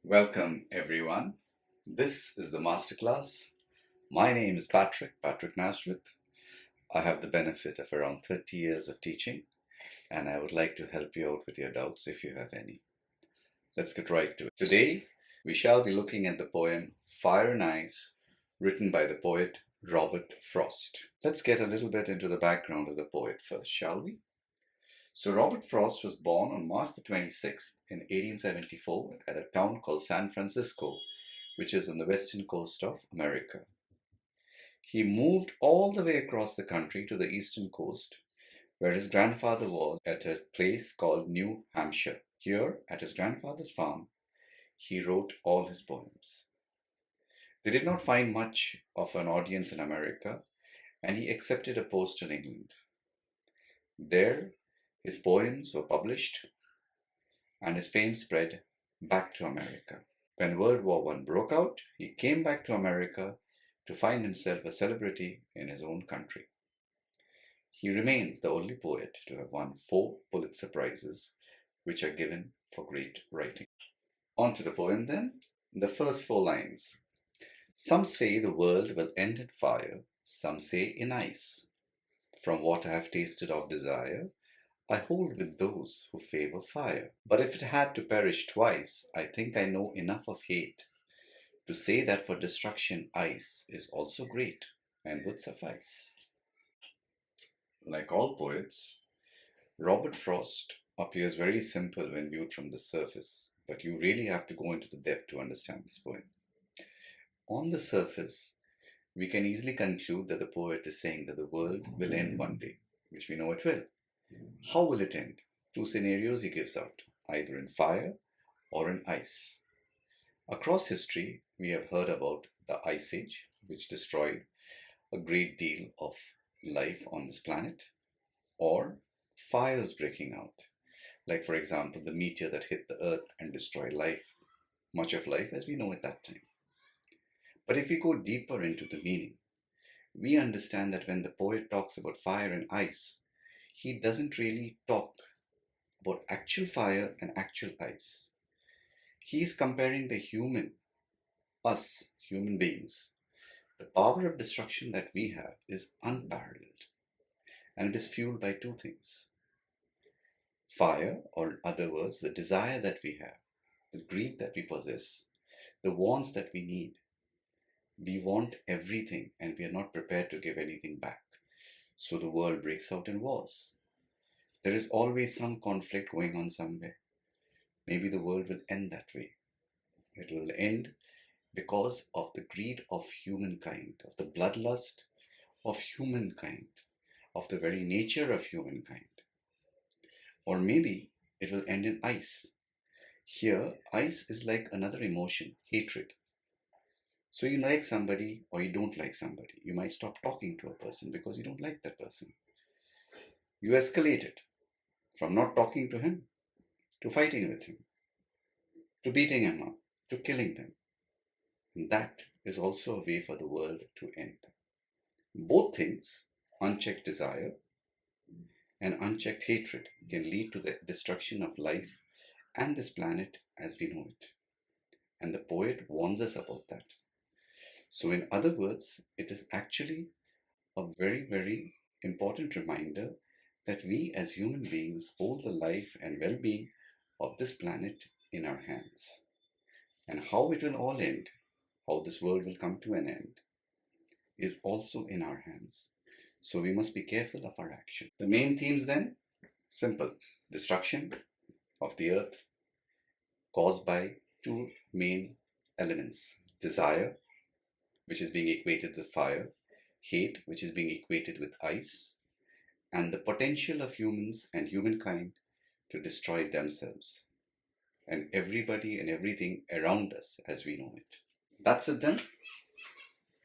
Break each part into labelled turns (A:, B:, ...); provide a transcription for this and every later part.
A: Welcome everyone. This is the Masterclass. My name is Patricknazareth. I have the benefit of around 30 years of teaching, and I would like to help you out with your doubts if you have any. Let's get right to it. Today, we shall be looking at the poem Fire and Ice, written by the poet Robert Frost. Let's get a little bit into the background of the poet first, shall we? So Robert Frost was born on March the 26th in 1874 at a town called San Francisco, which is on the western coast of America. He moved all the way across the country to the eastern coast, where his grandfather was at a place called New Hampshire. Here, at his grandfather's farm, he wrote all his poems. They did not find much of an audience in America, and he accepted a post in England. There, his poems were published and his fame spread back to America. When World War I broke out, he came back to America to find himself a celebrity in his own country. He remains the only poet to have won 4 Pulitzer Prizes, which are given for great writing. On to the poem then. The first 4 lines. Some say the world will end in fire, some say in ice. From what I have tasted of desire, I hold with those who favor fire. But if it had to perish twice, I think I know enough of hate to say that for destruction ice is also great and would suffice. Like all poets, Robert Frost appears very simple when viewed from the surface, but you really have to go into the depth to understand this poem. On the surface, we can easily conclude that the poet is saying that the world will end one day, which we know it will. How will it end? 2 scenarios he gives out, either in fire or in ice. Across history, we have heard about the Ice Age, which destroyed a great deal of life on this planet, or fires breaking out, like for example the meteor that hit the earth and destroyed life, much of life as we know at that time. But if we go deeper into the meaning, we understand that when the poet talks about fire and ice, he doesn't really talk about actual fire and actual ice. He's comparing the human, us, human beings. The power of destruction that we have is unparalleled, and it is fueled by 2 things. Fire, or in other words, the desire that we have, the greed that we possess, the wants that we need. We want everything and we are not prepared to give anything back. So the world breaks out in wars. There is always some conflict going on somewhere. Maybe the world will end that way. It will end because of the greed of humankind, of the bloodlust of humankind, of the very nature of humankind. Or maybe it will end in ice. Here, ice is like another emotion, hatred. So you like somebody or you don't like somebody. You might stop talking to a person because you don't like that person. You escalate it from not talking to him to fighting with him, to beating him up, to killing them. And that is also a way for the world to end. Both things, unchecked desire and unchecked hatred, can lead to the destruction of life and this planet as we know it. And the poet warns us about that. So in other words, it is actually a very, very important reminder that we as human beings hold the life and well-being of this planet in our hands. And how it will all end, how this world will come to an end, is also in our hands. So we must be careful of our action. The main themes then, simple. Destruction of the earth caused by 2 main elements. Desire, which is being equated with fire, hate, which is being equated with ice, and the potential of humans and humankind to destroy themselves and everybody and everything around us as we know it. That's it then.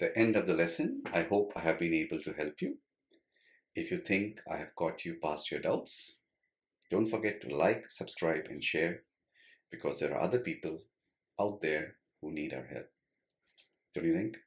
A: The end of the lesson. I hope I have been able to help you. If you think I have got you past your doubts, don't forget to like, subscribe and share, because there are other people out there who need our help. Don't you think?